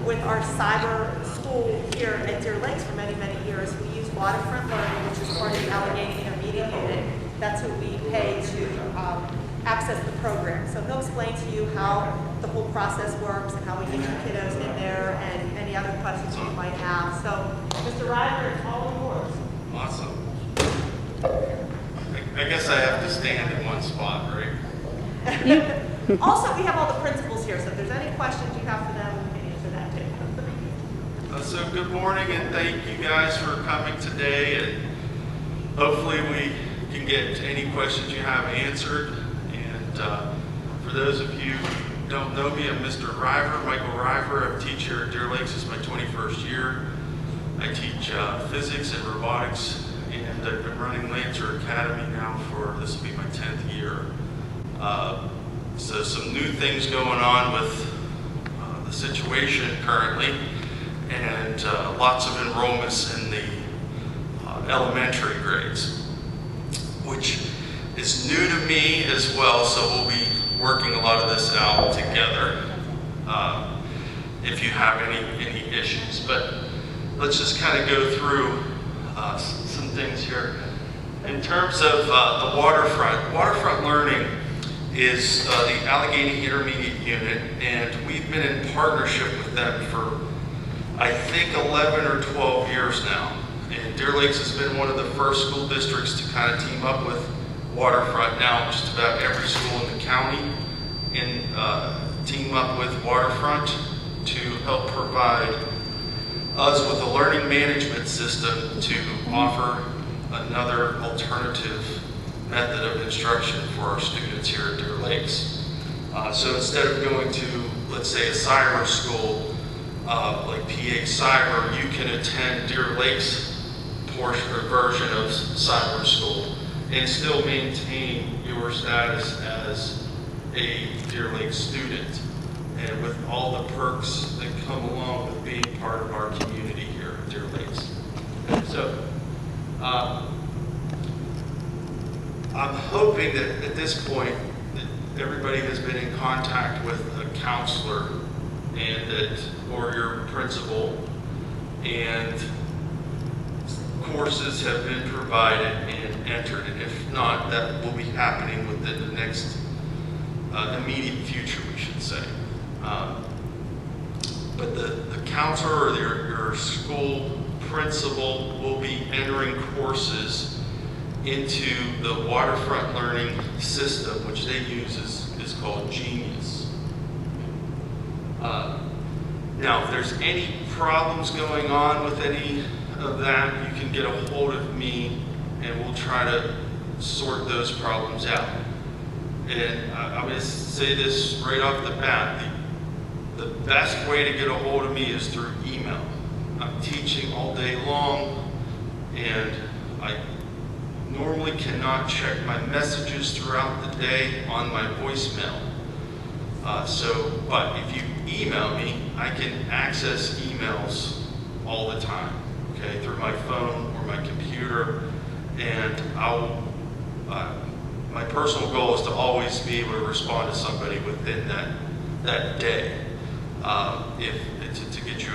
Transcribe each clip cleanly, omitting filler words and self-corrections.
with our cyber school here at Deer Lakes for many, many years. We use Waterfront Learning, which is part of the Allegheny Intermediate Unit. That's who we pay to access the program. So he'll explain to you how the whole process works and how we get your kiddos in there and any other questions you might have. So, Mr. Ryder, it's all yours. Awesome. I guess I have to stand in one spot, right? Also, we have all the principals here, so if there's any questions you have for them, we can answer that too. So good morning, and thank you guys for coming today, and hopefully we can get any questions you have answered. And for those of you who don't know me, I'm Mr. River, Michael River. I'm a teacher at Deer Lakes. This is my 21st year. I teach physics and robotics, and I've been running Lancer Academy now for, this will be my 10th year. So some new things going on with the situation currently, and lots of enrollments in the elementary grades, which is new to me as well, so we'll be working a lot of this out together if you have any issues. But let's just kind of go through some things here. In terms of the Waterfront Learning is the Allegheny Intermediate Unit, and we've been in partnership with them for, I think, 11 or 12 years now. And Deer Lakes has been one of the first school districts to kind of team up with Waterfront. Now just about every school in the county team up with Waterfront to help provide us with a learning management system to offer another alternative method of instruction for our students here at Deer Lakes. So instead of going to, let's say, a cyber school like PA Cyber, you can attend Deer Lakes portion or version of cyber school and still maintain your status as a Deer Lakes student, and with all the perks that come along with being part of our community here at Deer Lakes. So I'm hoping that at this point that everybody has been in contact with a counselor or your principal, and courses have been provided and entered. And if not, that will be happening within the next immediate future, we should say. But the counselor or your school principal will be entering courses into the Waterfront Learning system, which they use is called Genius. Now, if there's any problems going on with any of that, you can get a hold of me and we'll try to sort those problems out. And I'm going to say this right off the bat, the best way to get a hold of me is through email. I'm teaching all day long, and I normally cannot check my messages throughout the day on my voicemail. But if you email me, I can access emails all the time, okay, through my phone or my computer, and my personal goal is to always be able to respond to somebody within that day, to get you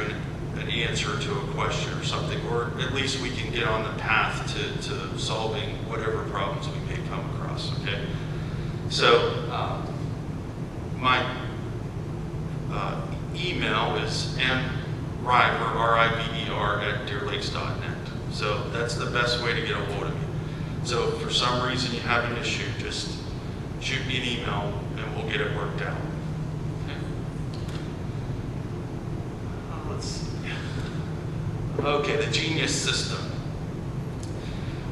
an answer to a question or something, or at least we can get on the path to solving whatever problems we may come across, okay? So my email is mriver, R-I-V-E-R, @deerlakes.net. So that's the best way to get a hold of me. So if for some reason you have an issue, just shoot me an email and we'll get it worked out. Okay, let's see. Okay, the Genius system.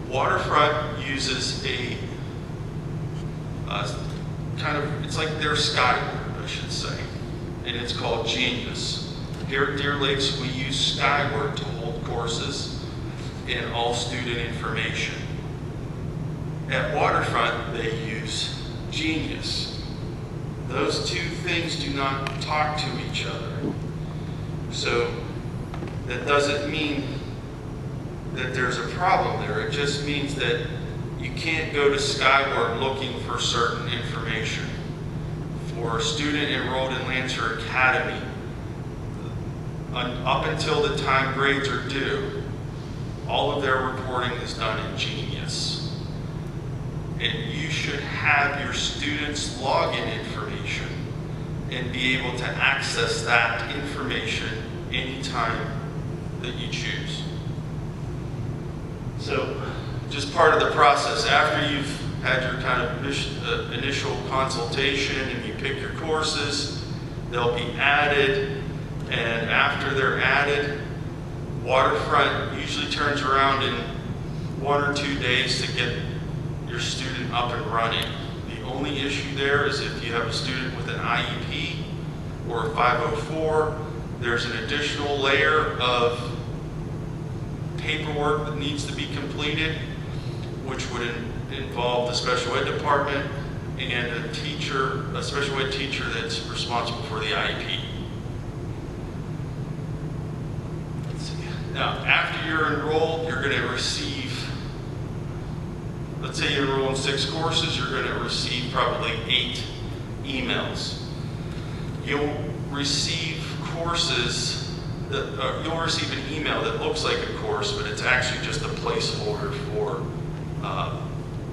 Waterfront uses a it's like their Skyward, I should say, and it's called Genius. Here at Deer Lakes, we use Skyward to hold courses and all student information. At Waterfront, they use Genius. Those two things do not talk to each other. So that doesn't mean that there's a problem there. It just means that you can't go to Skyward looking for certain information. For a student enrolled in Lancer Academy, up until the time grades are due, all of their reporting is done in Genius. And you should have your students' login information and be able to access that information anytime that you choose. So, just part of the process, after you've had your kind of initial consultation and you pick your courses, they'll be added, and after they're added, Waterfront usually turns around in 1 or 2 days to get your student up and running. The only issue there is if you have a student with an IEP or a 504, there's an additional layer of paperwork that needs to be completed, which would involve the special ed department and a special ed teacher that's responsible for the IEP. Let's see. Now, after you're enrolled, you're going to receive, let's say you enroll in 6 courses, you're going to receive probably 8 emails. You'll receive courses you'll receive an email that looks like a course, but it's actually just a placeholder for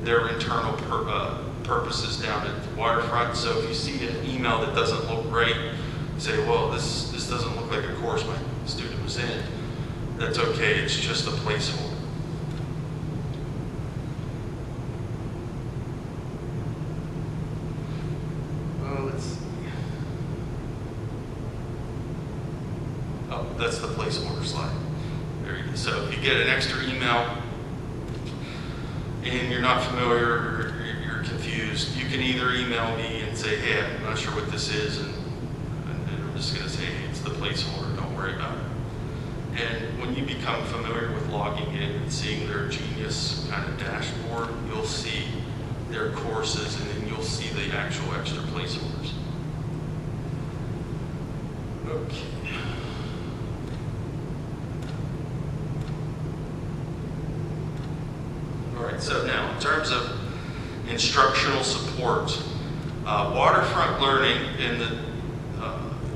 their internal purposes down at the Waterfront. So if you see an email that doesn't look right, say, well, this doesn't look like a course my student was in. That's okay, it's just a placeholder. Let's see. Oh, that's the placeholder slide. There you go. So if you get an extra email and you're not familiar or you're confused, you can either email me and say, hey, I'm not sure what this is, and I'm just going to say, hey, it's the placeholder, don't worry about it. And when you become familiar with logging in and seeing their Genius kind of dashboard, you'll see their courses, and then you'll see the actual extra placeholders. Okay. All right, so now in terms of instructional support, Waterfront Learning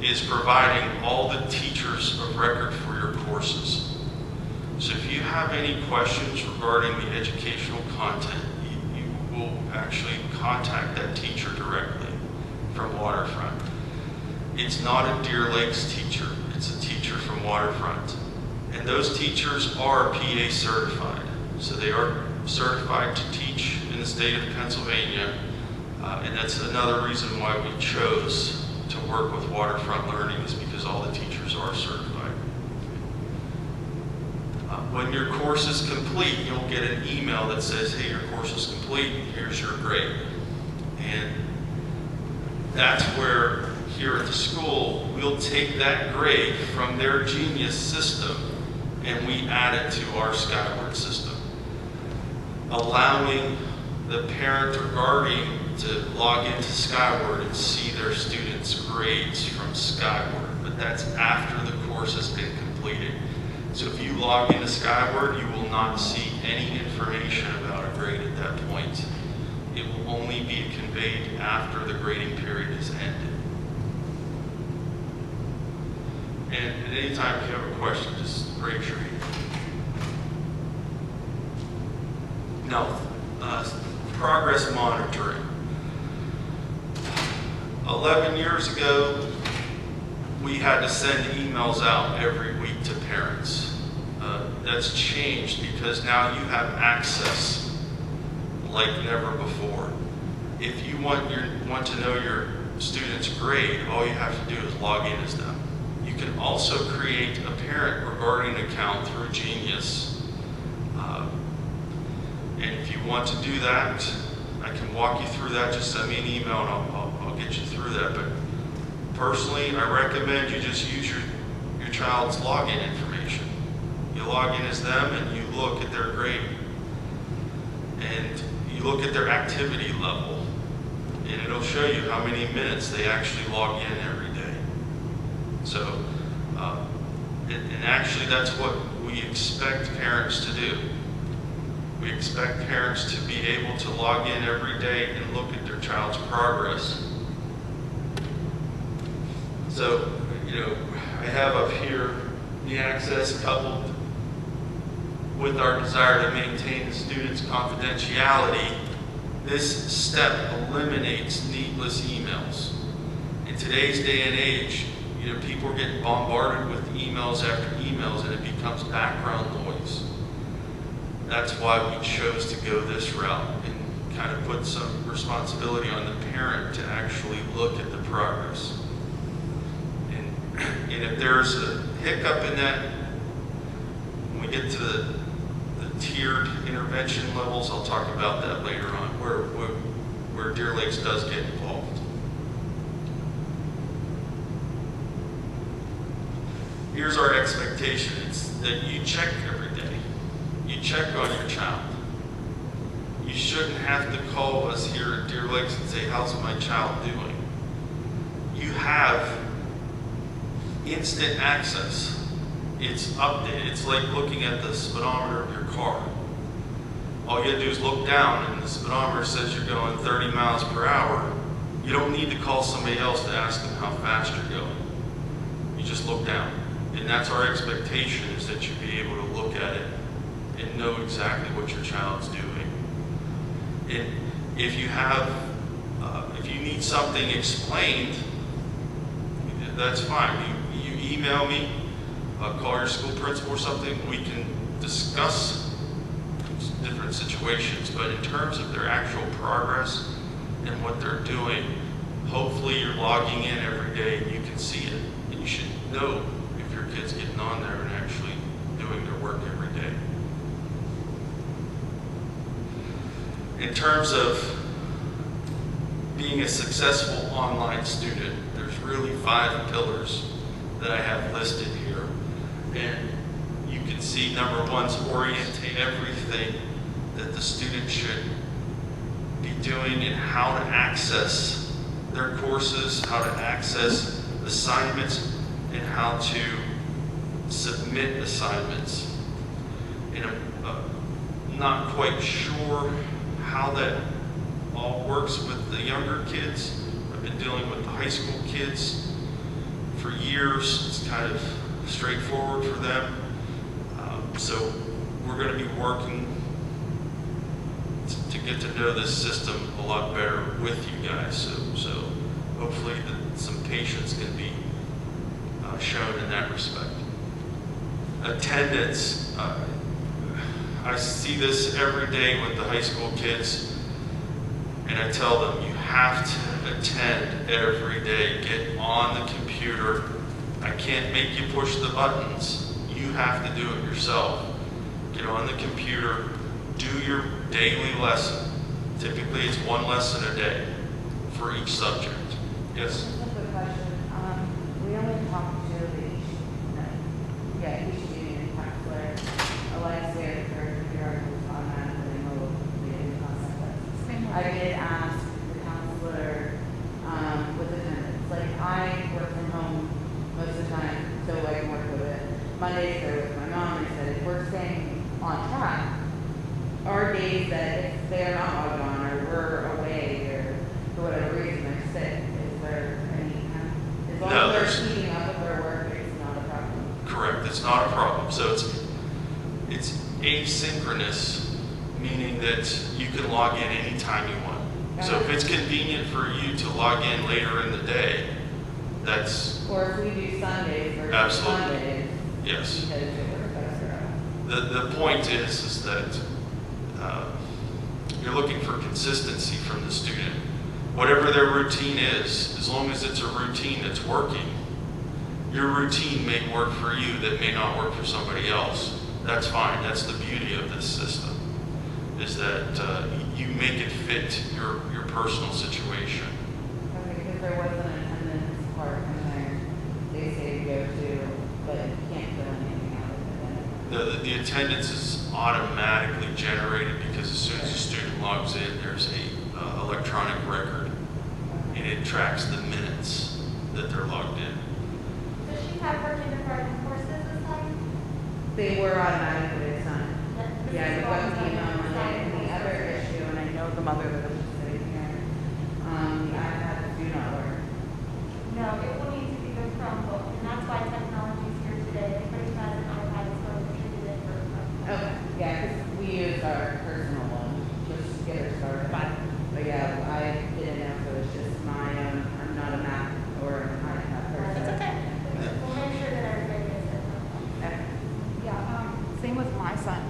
is providing all the teachers of record for your courses. So if you have any questions regarding the educational content, you will actually contact that teacher directly from Waterfront. It's not a Deer Lakes teacher, it's a teacher from Waterfront. And those teachers are PA certified. So they are certified to teach in the state of Pennsylvania. And that's another reason why we chose to work with Waterfront Learning, is because all the teachers are certified. When your course is complete, you'll get an email that says, hey, your course is complete, here's your grade. And that's where, here at the school, we'll take that grade from their Genius system and we add it to our Skyward system, allowing the parent or guardian to log into Skyward and see their students' grades from Skyward. But that's after the course has been completed. So if you log into Skyward, you will not see any information about a grade at that point. It will only be conveyed after the grading period is ended. And at any time if you have a question, just raise your hand. Now, progress monitoring. 11 years ago, we had to send emails out every week to parents. That's changed because now you have access like never before. If you want to know your student's grade, all you have to do is log in as them. You can also create a parent or guardian account through Genius. And if you want to do that, I can walk you through that. Just send me an email and I'll get you through that. But personally, I recommend you just use your child's login information. You log in as them and you look at their grade. And you look at their activity level. And it'll show you how many minutes they actually log in every day. So, and actually that's what we expect parents to do. We expect parents to be able to log in every day and look at their child's progress. So, I have up here the access coupled with our desire to maintain the student's confidentiality. This step eliminates needless emails. In today's day and age, people are getting bombarded with emails after emails, and it becomes background noise. That's why we chose to go this route and kind of put some responsibility on the parent to actually look at the progress. And if there's a hiccup in that, when we get to the tiered intervention levels, I'll talk about that later on, where Deer Lakes does get involved. Here's our expectation. It's that you check every day. You check on your child. You shouldn't have to call us here at Deer Lakes and say, how's my child doing? You have instant access. It's updated. It's like looking at the speedometer of your car. All you gotta do is look down and the speedometer says you're going 30 miles per hour. You don't need to call somebody else to ask them how fast you're going. You just look down. And that's our expectation, is that you be able to look at it and know exactly what your child's doing. And if you have, if you need something explained, that's fine. You email me, call your school principal or something. We can discuss different situations. But in terms of their actual progress and what they're doing, hopefully you're logging in every day and you can see it. And you should know if your kid's getting on there and actually doing their work every day. In terms of being a successful online student, there's really 5 pillars that I have listed here. And you can see number 1's orientate everything that the student should be doing and how to access their courses, how to access assignments, and how to submit assignments. And I'm not quite sure how that all works with the younger kids. I've been dealing with the high school kids for years. It's kind of straightforward for them. So we're going to be working to get to know this system a lot better with you guys. So hopefully some patience can be shown in that respect. Attendance. I see this every day with the high school kids, and I tell them, you have to attend every day. Get on the computer. I can't make you push the buttons. You have to do it yourself. Get on the computer, do your daily lesson. Typically it's 1 lesson a day for each subject. Yes? Just a quick question. We only talked to each union counselor. Alexia, for your articles automatically enrolled in the concept. I did ask the counselor with attendance. Like, I work from home most of the time, so I can work with it. Mondays they're with my mom, and I said, if we're staying on track, our days that if they're not logged on or we're away or for whatever reason they're sick, is there any kind of, as long as they're keeping up with their work, it's not a problem? Correct, it's not a problem. So it's asynchronous, meaning that you can log in anytime you want. So if it's convenient for you to log in later in the day, that's... Or if we do Sundays versus Absolutely. Mondays. Yes. Because it works better. The point is that you're looking for consistency from the student. Whatever their routine is, as long as it's a routine that's working, your routine may work for you that may not work for somebody else. That's fine. That's the beauty of this system, is that you make it fit your personal situation. Okay, because there was an attendance part in there, they say to go to, but you can't fill anything out of it. The attendance is automatically generated because as soon as a student logs in, there's a electronic record, and it tracks the minutes that they're logged in. Does she have her kindergarten courses assigned? They were automatically assigned. That- Yeah, we got the email on it, assigned and the other issue, and I know the mother that was sitting here, the iPad do not work. No, it will need to be the Chromebook, and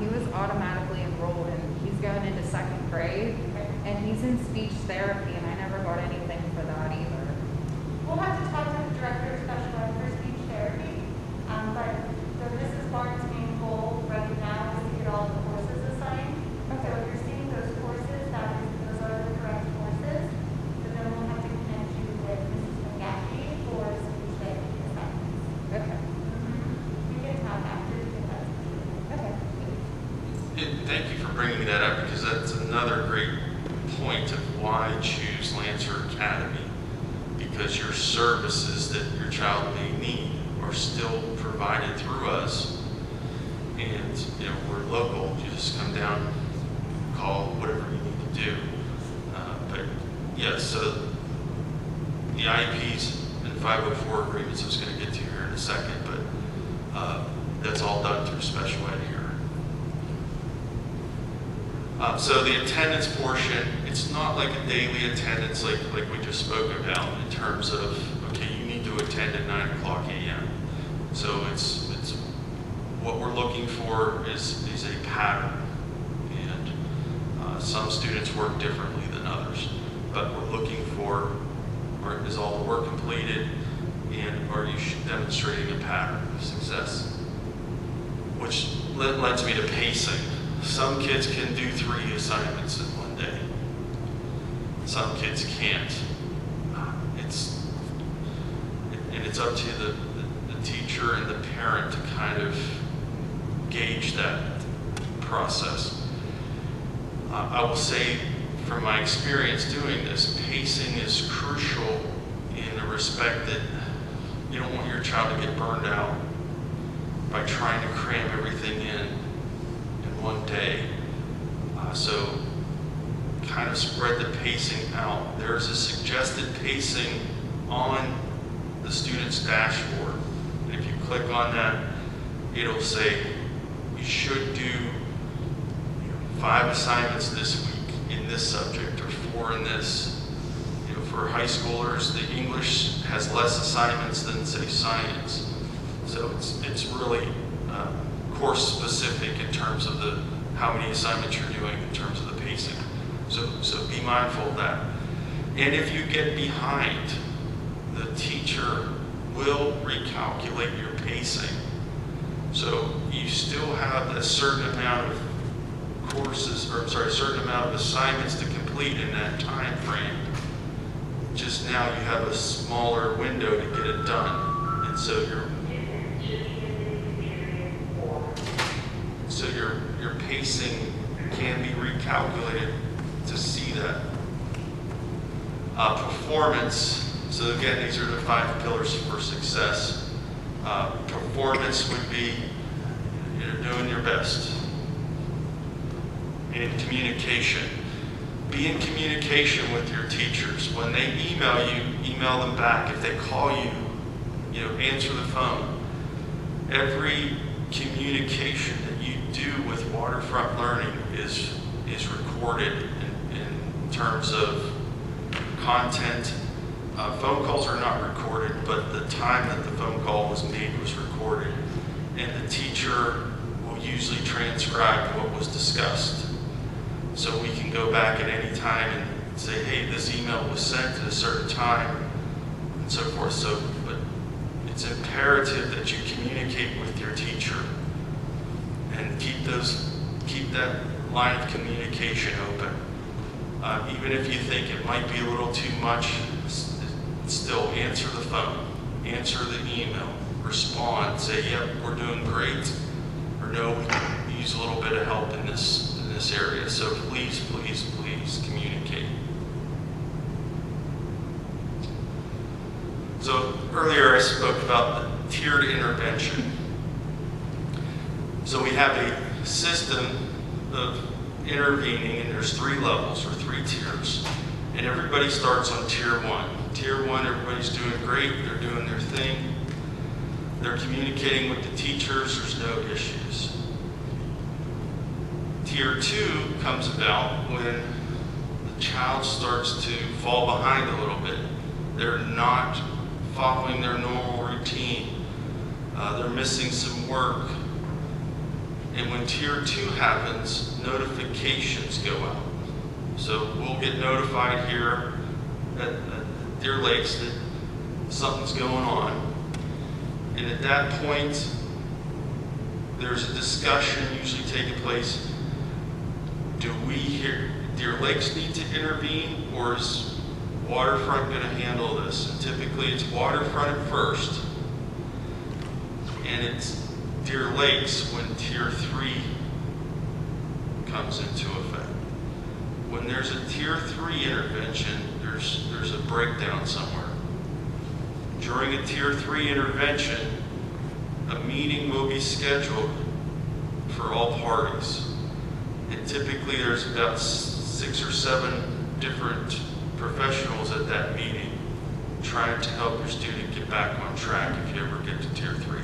he was automatically enrolled and he's going into 2nd grade and he's in speech therapy and I never got anything for that either. We'll have to talk to the director of special ed for speech therapy, but the Mrs. Barnes' main goal right now is to get all the courses assigned. So if you're seeing those courses, those are the correct courses, but then we'll have to connect you with Mrs. McGathy for speech therapy assignments. Okay. You can have after you get that. Okay. And thank you for bringing that up because that's another great point of why choose Lancer Academy. Because your services that your child may need are still provided through us. And, you know, we're local. You just come down, call, whatever you need to do. But, yes, so the IEPs and 504 agreements I was going to get to here in a second, but that's all done through special ed here. So the attendance portion, it's not like a daily attendance like we just spoke about in terms of, okay, you need to attend at 9 o'clock a.m. So it's what we're looking for is a pattern. And some students work differently than others, but we're looking for, is all the work completed and are you demonstrating a pattern of success? Which lends me to pacing. Some kids can do 3 assignments in one day. Some kids can't. It's up to the teacher and the parent to kind of gauge that process. I will say from my experience doing this, pacing is crucial in the respect that you don't want your child to get burned out by trying to cram everything in one day. So kind of spread the pacing out. There's a suggested pacing on the student's dashboard. And if you click on that, it'll say you should do 5 assignments this week in this subject or 4 in this. You know, for high schoolers, the English has less assignments than, say, science. So it's really course specific in terms of how many assignments you're doing in terms of the pacing. So be mindful of that. And if you get behind, the teacher will recalculate your pacing. So you still have a certain amount of a certain amount of assignments to complete in that time frame. Just now you have a smaller window to get it done. And so your pacing can be recalculated to see that. Performance, so again, these are the 5 pillars for success. Performance would be doing your best. And communication. Be in communication with your teachers. When they email you, email them back. If they call you, answer the phone. Every communication that you do with Waterfront Learning is recorded in terms of content. Phone calls are not recorded, but the time that the phone call was made was recorded. And the teacher will usually transcribe what was discussed. So we can go back at any time and say, hey, this email was sent at a certain time, and so forth. But it's imperative that you communicate with your teacher and keep that line of communication open. Even if you think it might be a little too much, still answer the phone, answer the email, respond, say, yep, we're doing great, or no, we can use a little bit of help in this area. So please, please, please communicate. So earlier I spoke about the tiered intervention. So we have a system of intervening, and there's 3 levels or 3 tiers. And everybody starts on tier 1. Tier 1, everybody's doing great, they're doing their thing. They're communicating with the teachers, there's no issues. Tier 2 comes about when the child starts to fall behind a little bit. They're not following their normal routine. They're missing some work. And when tier 2 happens, notifications go out. So we'll get notified here at Deer Lakes that something's going on. And at that point, there's a discussion usually taking place. Do we here, Deer Lakes, need to intervene, or is Waterfront going to handle this? And typically it's Waterfront at first, and it's Deer Lakes when tier 3 comes into effect. When there's a tier 3 intervention, there's a breakdown somewhere. During a tier 3 intervention, a meeting will be scheduled for all parties. And typically there's about 6 or 7 different professionals at that meeting trying to help your student get back on track if you ever get to tier 3.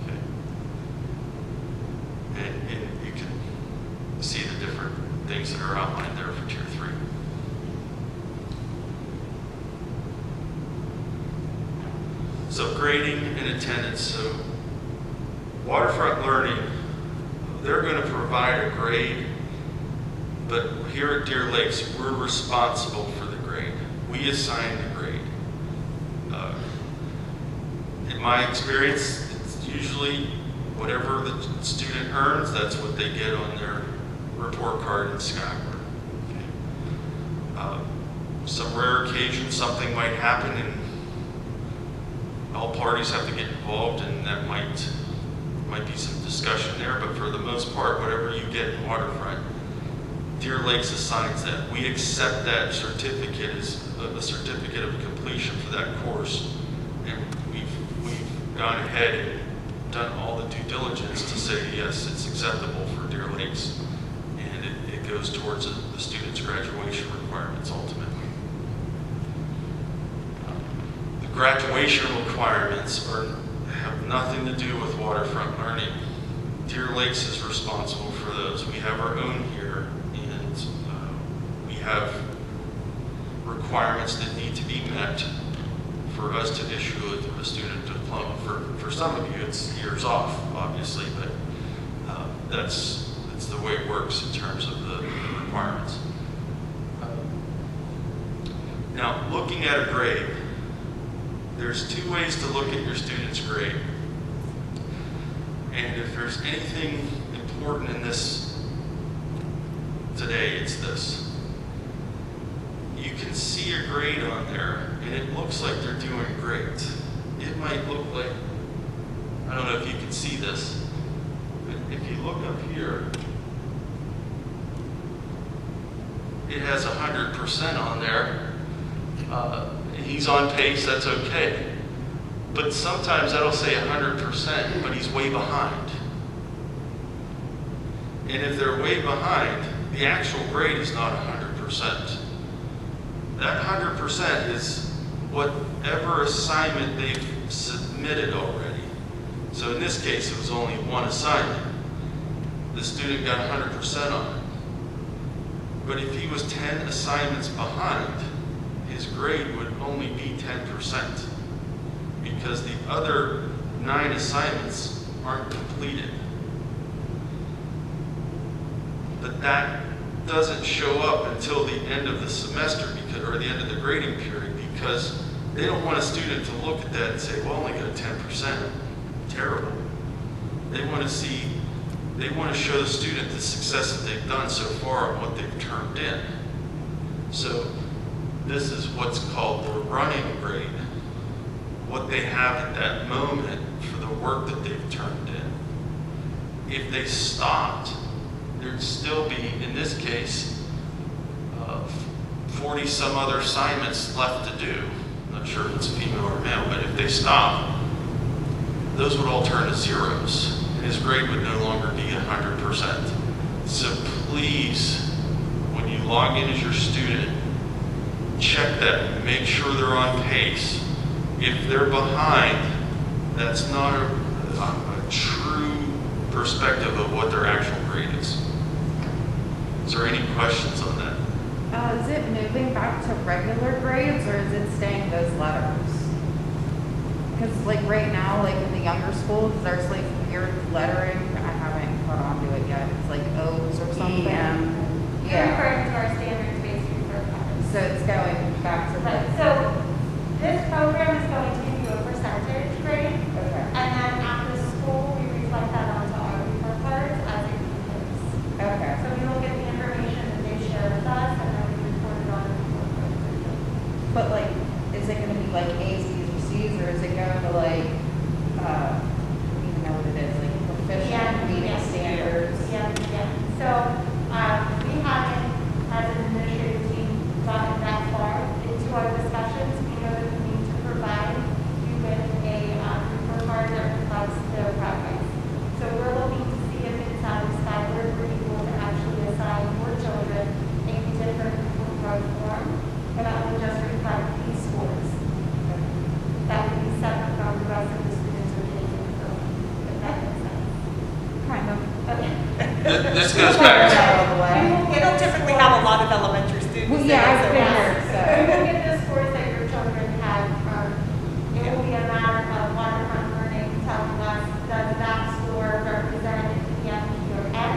Okay. And you can see the different things that are outlined there for tier 3. So grading and attendance. So Waterfront Learning, they're going to provide a grade, but here at Deer Lakes, we're responsible for the grade. We assign the grade. In my experience, it's usually whatever the student earns, that's what they get on their report card in Skyward. Okay. Some rare occasion, something might happen and all parties have to get involved, and that might be some discussion there, but for the most part, whatever you get in Waterfront, Deer Lakes assigns that. We accept that certificate as a certificate of completion for that course, and we've gone ahead and done all the due diligence to say, yes, it's acceptable for Deer Lakes, and it goes towards the student's graduation requirements ultimately. The graduation requirements have nothing to do with Waterfront Learning. Deer Lakes is responsible for those. We have our own here, and we have requirements that need to be met for us to issue a student diploma. For some of you, it's years off, obviously, but that's the way it works in terms of the requirements. Now, looking at a grade, there's 2 ways to look at your student's grade. And if there's anything important in this today, it's this. You can see a grade on there, and it looks like they're doing great. It might look like, I don't know if you can see this, but if you look up here, it has 100% on there. He's on pace, that's okay. But sometimes that'll say 100%, but he's way behind. And if they're way behind, the actual grade is not 100%. That 100% is whatever assignment they've submitted already. So in this case, it was only one assignment. The student got 100% on it. But if he was 10 assignments behind, his grade would only be 10% because the other 9 assignments aren't completed. But that doesn't show up until the end of the semester or the end of the grading period, because they don't want a student to look at that and say, well, I only got 10%. Terrible. They want to show the student the success that they've done so far and what they've turned in. So this is what's called the running grade, what they have at that moment for the work that they've turned in. If they stopped, there'd still be, in this case, 40 some other assignments left to do. I'm not sure if it's female or male, but if they stop, those would all turn to zeros. And his grade would no longer be 100%. So please, when you log in as your student, check that, make sure they're on pace. If they're behind, that's not a true perspective of what their actual grade is. Is there any questions on that? Is it moving back to regular grades, or is it staying those letters? Because like right now, like in the younger schools, there's like weird lettering. I haven't caught on to it yet. It's like O's or something. EM. You're Yeah. referring to our standards-based report cards. So it's going back to Right, the. so this program is going to give you a percentage grade, Okay. and then after school, we reflect that onto our report cards as it completes. Okay. So we look at the information that they share with us, and then we report it on the report cards. But like, is it gonna be like A's, B's, or C's, or is it going to like, I don't even know what it is, like proficient, meeting standards? Yeah. So, we haven't, as an administrative team, gotten that far into our discussions. We know that we need to provide you with a report card that reflects their progress. So we're looking to see if it's Skyward, we're able to actually assign more children a different report card form, but that will just reflect these scores. That would be separate from the rest of the students who are getting in the program, if that makes sense. Kind of. Okay. This goes back to, All the way. We don't typically have a lot of elementary students. Well, yeah, I've so- been there, so. We will get the scores that your children have. It will be a matter of waterfront learning telling us, does that score represent EM, P, or N?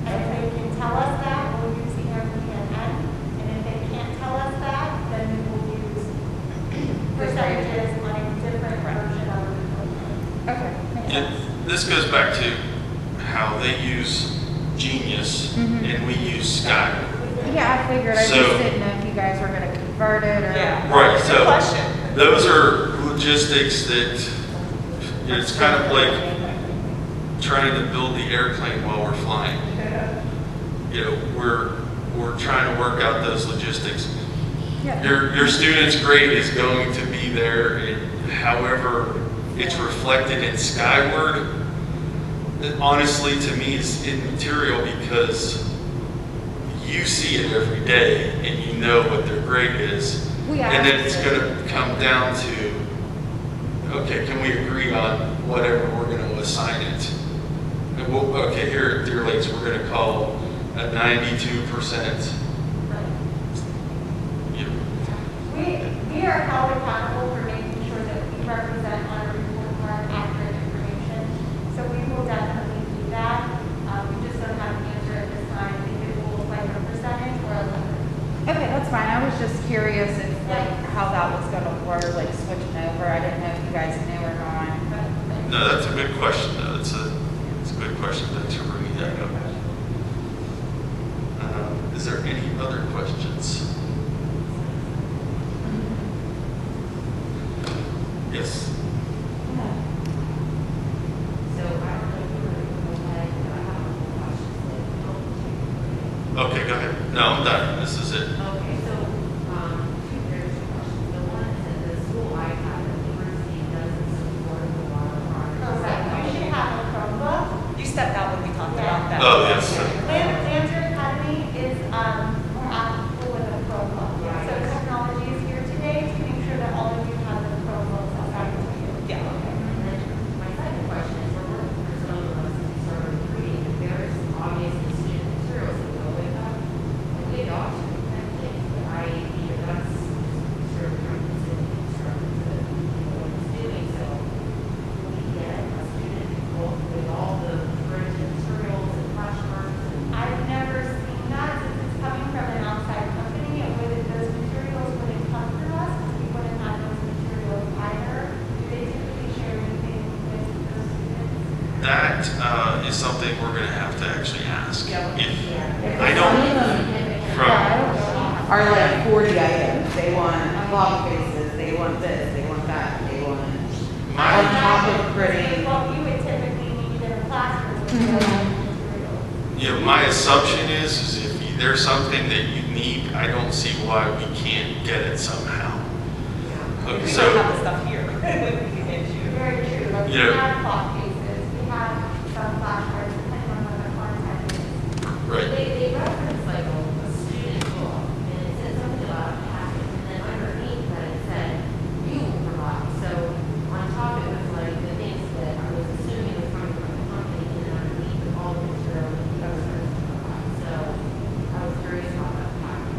And if they can tell us that, we'll use EM, P, and N. And if they can't tell us that, then we will use percentages on a different version of the report card. Okay. Makes yeah, sense. this goes back to how they use Genius and we use Skyward. Yeah, I figured. I So- just didn't know if you guys were gonna convert it or. Yeah. Right, Good so question. those are logistics that, it's kind of like trying to build the airplane while we're flying. You know, we're trying to work out those logistics. Yeah. Your student's grade is going to be there, and however it's reflected in Skyward, honestly, to me, is immaterial because you see it every day and you know what their grade is. Well, yeah, And then it's absolutely. going to come down to, okay, can we agree on whatever we're going to assign it? And okay, here at Deer Lakes, we're going to call a 92%. We are held accountable for making sure that we represent on a report card accurate information. So we will definitely do that. We just don't have an answer at this time if it will look like a percentage or a number. Okay, that's fine. I was just curious if like Yeah. how that was gonna work, like switching over. I didn't know if you guys knew or not. No, that's a good question, though. It's a good question. Thanks for bringing that up. Is there any other questions? Yes. So I don't know if you're going to go ahead, but I have a couple questions. Okay, go ahead. No, I'm done. This is it. Okay, so, there's two questions. The one is that the school I have, the university doesn't support the waterfront. Correct. You should have a Chromebook. You stepped out when we talked about that. Oh, yes. Lantern Academy is more applicable with a Chromebook. Right. So technology is here today to make sure that all of you have the Chromebooks assigned to you. Yeah. And then my second question is, we're working for some of us to start recruiting, if there's obviously student materials that go with that, and we ought to protect things, but that's sort of representing instructors that, what it's doing, so we get a student both with all the printed materials and flashcards and. I've never seen that since it's coming from an outside company, and whether those materials wouldn't come through us, because we wouldn't have those materials either. Do they typically share anything with those students? That is something we're going to have to actually ask. Yeah. If I don't, from, Are like 40 items, they want clock faces, they want this, they want that, they want. On top of printing. What you would typically need in a classroom with those materials. you know, my assumption is if there's something that you need, I don't see why we can't get it somehow. Okay, We so, don't have the stuff here. We can get you. Very true. Like, we Yeah. have clock faces, we have some flashcards, depending on what the content is. right. They reference like a student book, and it said something about a packet, and then underneath that it said, you will provide. So on top it was like the things that I was assuming was coming from the company, and then underneath with all the material that you guys are to provide. So I was curious about that packet.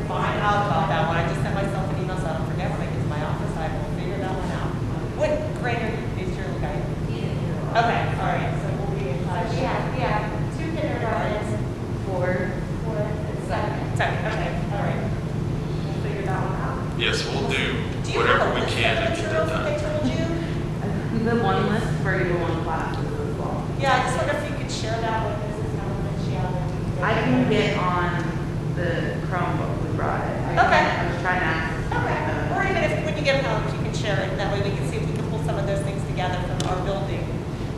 Fine, I'll talk that one. I just sent myself an email so I don't forget when I get to my office. I will figure that one out. What grade is your guy? yes, we'll do Do you whatever have a we list can of to get that materials that they done. told you? The one list for either one classes as well. Yeah, I just wonder if you could share that with Mrs. Helen and she I can get on the Chromebook we brought it. Okay. I was trying to access. Okay, or even if, when you get home, if you can share it, that way we can see if we can pull some of those things together from our building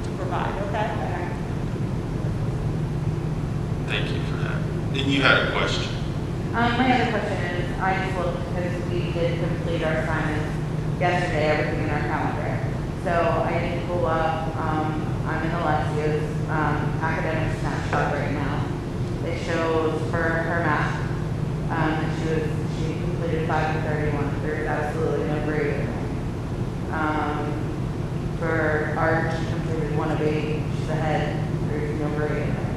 to provide, okay? Thank you for that. Then you had a question. My other question is, I just looked because we did complete our assignments yesterday, everything in our calendar. So I did pull up, I'm in Alexia's academic snapshot right now. It shows for her math, she completed 5 of 31. There's absolutely no grade in there. For art, she completed 1 of 8. She's ahead. There's no grade in there.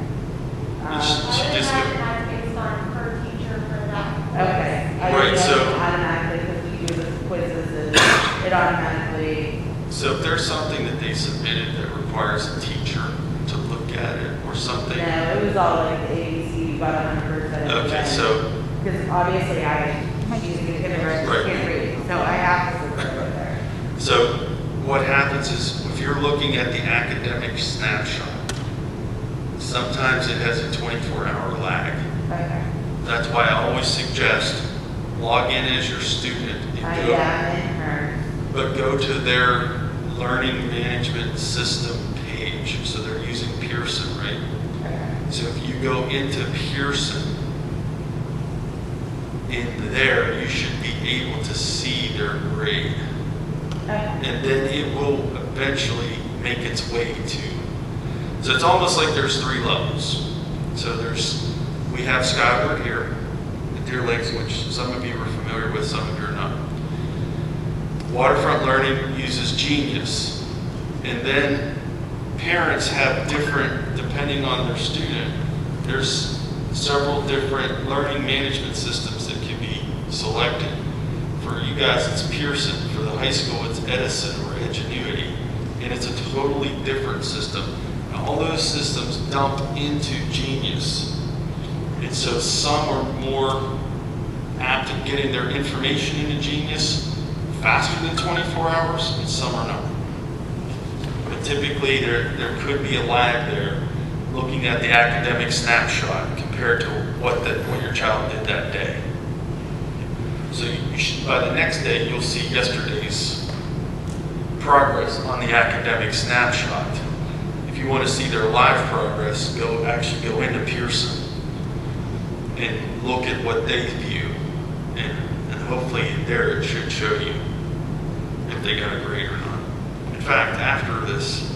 I She would just imagine that's based on per teacher for that. Okay. I Right, did so- it automatically because we do the quizzes and it automatically. So if there's something that they submitted that requires a teacher to look at it or something, No, it was all like the ABC, about 100%. okay, so, Because obviously I'm using a kindergarten, Right. can't read, so I have to put it there. so what happens is if you're looking at the academic snapshot, sometimes it has a 24-hour lag. Okay. That's why I always suggest log in as your student and I go, am in her. but go to their learning management system page. So they're using Pearson, right? Okay. So if you go into Pearson, in there, you should be able to see their grade. Okay. And then it will eventually make its way to, so it's almost like there's 3 levels. So we have Skyward here at Deer Lakes, which some of you are familiar with, some of you are not. Waterfront Learning uses Genius. And then parents have different, depending on their student, there's several different learning management systems that can be selected. For you guys, it's Pearson. For the high school, it's Edison or Edgenuity. And it's a totally different system. And all those systems dump into Genius. And so some are more apt at getting their information into Genius faster than 24 hours, and some are not. But typically, there could be a lag there looking at the academic snapshot compared to what your child did that day. So you should, by the next day, you'll see yesterday's progress on the academic snapshot. If you want to see their live progress, actually go into Pearson and look at what they view, and hopefully there it should show you if they got a grade or not. In fact, after this,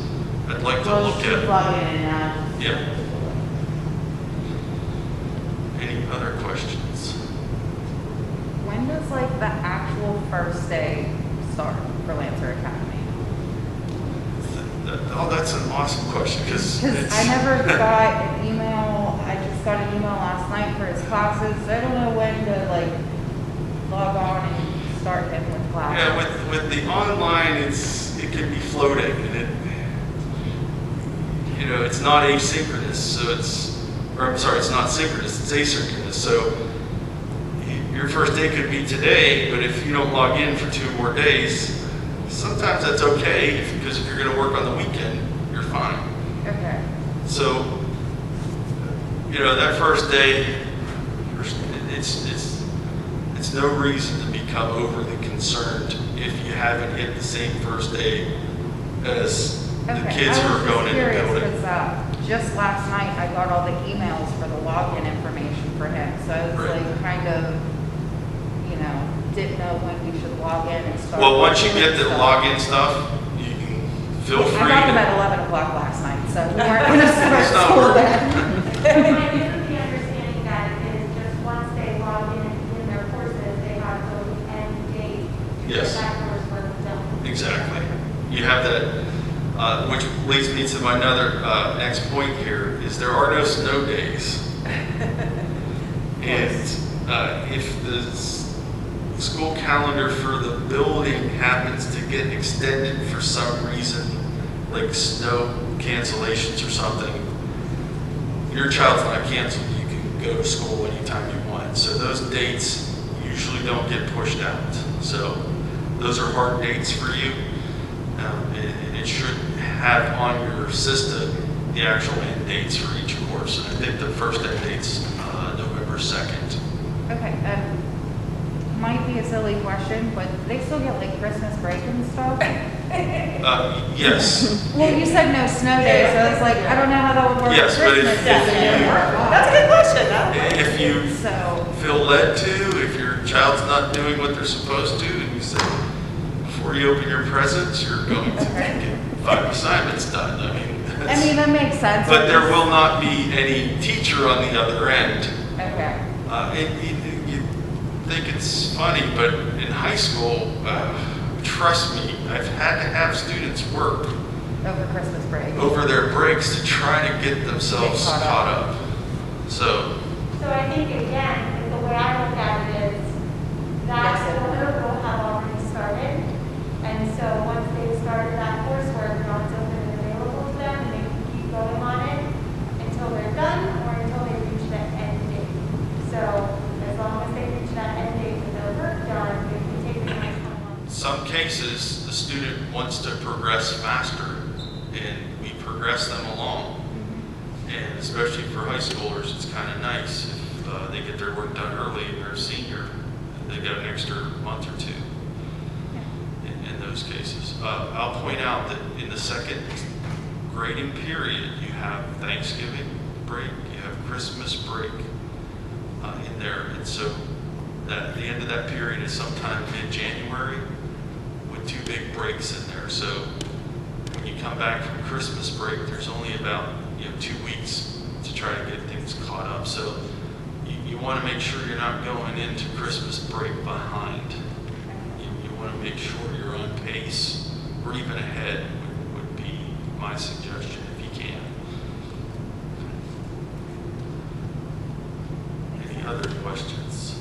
I'd like to look She's at. logging in now. Yep. Any other questions? When does like the actual first day start for Lancer Academy? Oh, that's an awesome question because Because I never got an email, I just got an email last night for his classes. I don't know when to like log on and start him with classes. Yeah, with the online, it can be floating, and it's not asynchronous, so it's not synchronous, it's asynchronous. So your first day could be today, but if you don't log in for 2 more days, sometimes that's okay, because if you're going to work on the weekend, you're fine. Okay. So, that first day, it's no reason to become overly concerned if you haven't hit the same first day as the kids who are going in the building. Because just last night I got all the emails for the login information for him. So I was Right. like kind of, didn't know when we should log in and start. Well, once you doing get the stuff. login stuff, you can feel free I got them to. at 11 o'clock last night, so we weren't going to start It's not school working. then. I do the understanding that it is just once they log in their courses, they have the end date to Yes. get that coursework done. Exactly. You have that, which leads me to my next point here, is there are no snow days. And if the school calendar for the building happens to get extended for some reason, like snow cancellations or something, your child's not canceled. You can go to school anytime you want. So those dates usually don't get pushed out. So those are hard dates for you. And it should have on your system the actual end dates for each course. And I think the first end date's November 2nd. Okay, might be a silly question, but they still get like Christmas break and stuff? Yes. Well, you said no snow days, so it's like, I don't know how that would work Yes, for but if- Christmas. That's a good question, huh? If you So, feel led to, if your child's not doing what they're supposed to, and you say, before you open your presents, you're going to get 5 assignments done. I mean, that makes sense. but there will not be any teacher on the other end. Okay. You think it's funny, but in high school, trust me, I've had to have students work Over Christmas break. over their breaks to try to get themselves Get caught caught up. up. So, So I think again, the way I look at it is that order will have already started. And so once they've started that coursework, it's open and available to them, and they can keep going on it until they're done or until they reach that end date. So as long as they reach that end date with their work done, they can take the next one on. some cases, the student wants to progress faster, and we progress them along. And especially for high schoolers, it's kind of nice if they get their work done early and they're a senior, and they got an extra month or two in those cases. I'll point out that in the second grading period, you have Thanksgiving break, you have Christmas break in there. And so that the end of that period is sometime mid-January with 2 big breaks in there. So when you come back from Christmas break, there's only about 2 weeks to try to get things caught up. So you want to make sure you're not going into Christmas break behind. You want to make sure you're on pace or even ahead would be my suggestion if you can. Any other questions?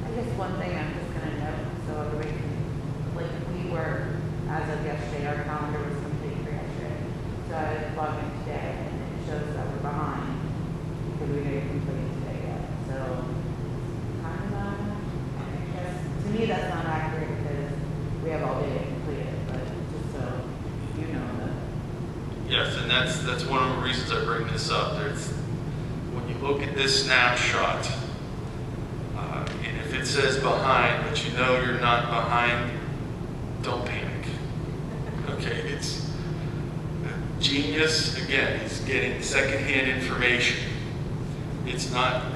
I guess one thing I'm just gonna note, so everybody can, like, we were, as of yesterday, our calendar was complete for yesterday. So I logged in today, and it shows that we're behind, because we didn't complete it today yet. So, kind of, I guess, to me, that's not accurate, because we have all day to complete it, but just so you know that. Yes, and that's one of the reasons I bring this up. When you look at this snapshot, and if it says behind, but you know you're not behind, don't panic. Okay, it's genius. Again, he's getting secondhand information. It's not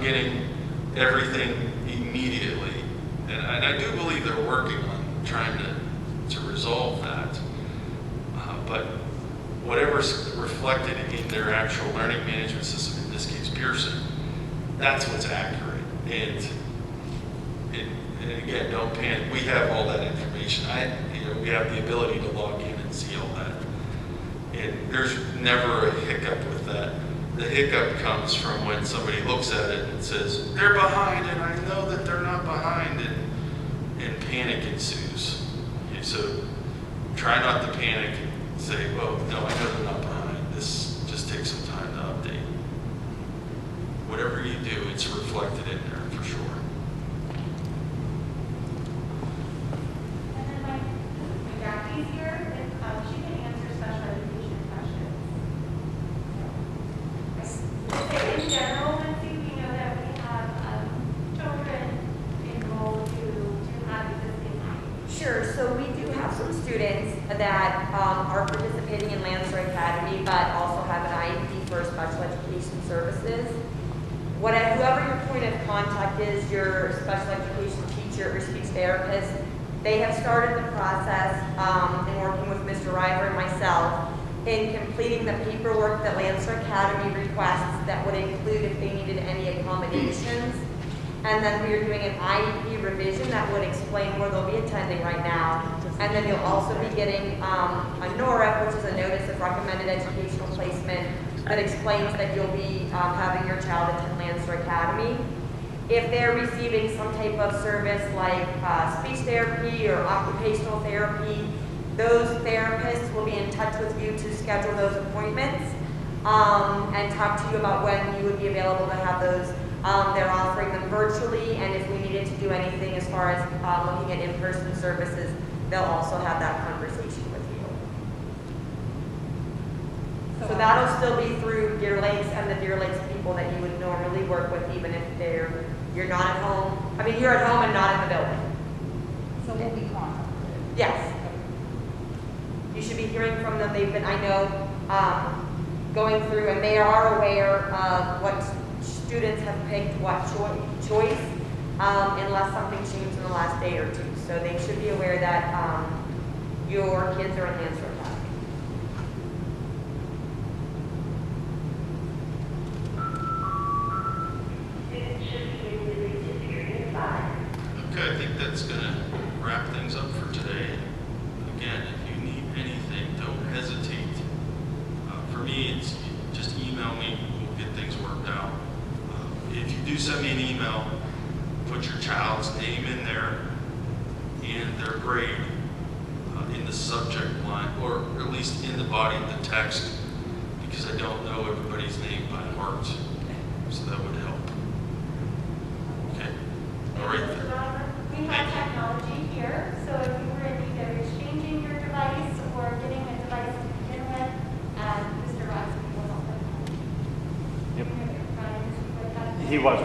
getting everything immediately, and I do believe they're working on trying to resolve that. But whatever's reflected in their actual learning management system, in this case Pearson, that's what's accurate. And again, don't panic. We have all that information. We have the ability to log in and see all that. And there's never a hiccup with that. The hiccup comes from when somebody looks at it and says, they're behind, and I know that they're not behind, and panic ensues. Okay, so try not to panic and say, well, no, I know they're not behind. This just takes some time to update. Whatever you do, it's reflected in there for sure. And then my Jackie's here, if she can answer special education questions. In general, Lindsay, we know that we have children enrolled who have existing IEPs. Sure, so we do have some students that are participating in Lancer Academy, but also have an IEP for special education services. Whoever your point of contact is, your special education teacher or speech therapist, they have started the process in working with Mr. River and myself in completing the paperwork that Lancer Academy requests that would include if they needed any accommodations. And then we are doing an IEP revision that would explain where they'll be attending right now. And then you'll also be getting a NOREP, which is a Notice of Recommended Educational Placement, that explains that you'll be having your child attend Lancer Academy. If they're receiving some type of service like speech therapy or occupational therapy, those therapists will be in touch with you to schedule those appointments and talk to you about when you would be available to have those They're offering them virtually, and if we needed to do anything as far as looking at in-person services, they'll also have that conversation with you. So that'll still be through Deer Lakes and the Deer Lakes people that you would normally work with, even if you're not at home. I mean, you're at home and not in the building. So we'll be contacted. Yes. You should be hearing from them. They've been, I know, going through, and they are aware of what students have picked, what choice, unless something changed in the last day or two. So they should be aware that your kids are in Lansford Academy. Okay, I think that's going to wrap things up for today. Again, if you need anything, don't hesitate. For me, it's just email me. We'll get things worked out. If you do send me an email, put your child's name in there and their grade in the subject line, or at least in the body of the text, because I don't know everybody's name by heart. So that would help. Okay. All right. Mr. Oliver, we have technology here, so if you were in need of exchanging your device or getting a device to begin with, Mr. Roxby will help them. Yep. Brian, is he with us? He was